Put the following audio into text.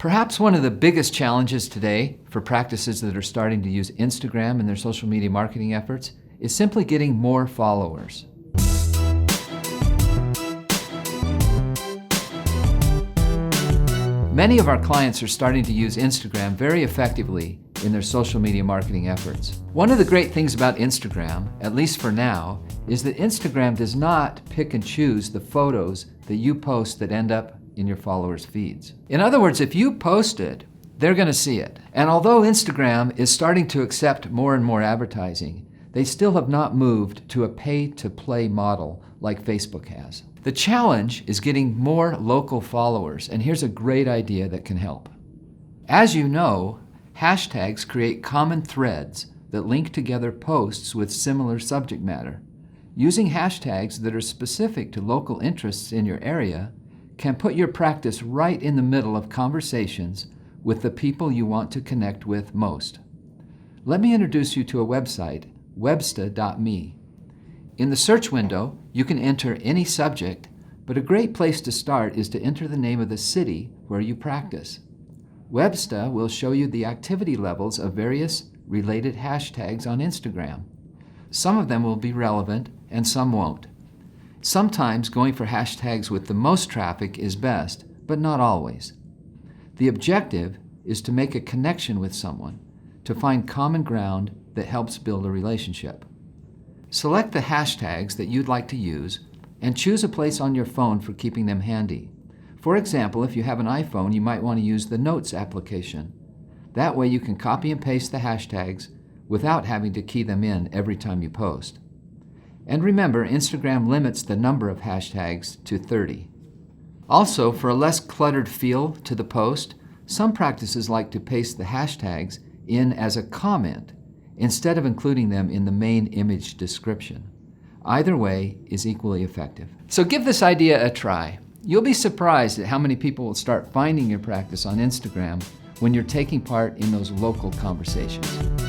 Perhaps one of the biggest challenges today for practices that are starting to use Instagram in their social media marketing efforts is simply getting more followers. Many of our clients are starting to use Instagram very effectively in their social media marketing efforts. One of the great things about Instagram, at least for now, is that Instagram does not pick and choose the photos that you post that end up in your followers' feeds. In other words, if you post it, they're going to see it. And although Instagram is starting to accept more and more advertising, they still have not moved to a pay-to-play model like Facebook has. The challenge is getting more local followers, and here's a great idea that can help. As you know, hashtags create common threads that link together posts with similar subject matter. Using hashtags that are specific to local interests in your area can put your practice right in the middle of conversations with the people you want to connect with most. Let me introduce you to a website, websta.me. In the search window, you can enter any subject, but a great place to start is to enter the name of the city where you practice. Websta will show you the activity levels of various related hashtags on Instagram. Some of them will be relevant and some won't. Sometimes going for hashtags with the most traffic is best, but not always. The objective is to make a connection with someone, to find common ground that helps build a relationship. Select the hashtags that you'd like to use and choose a place on your phone for keeping them handy. For example, if you have an iPhone, you might want to use the Notes application. That way you can copy and paste the hashtags without having to key them in every time you post. And remember, Instagram limits the number of hashtags to 30. Also, for a less cluttered feel to the post, some practices like to paste the hashtags in as a comment instead of including them in the main image description. Either way is equally effective. So give this idea a try. You'll be surprised at how many people will start finding your practice on Instagram when you're taking part in those local conversations.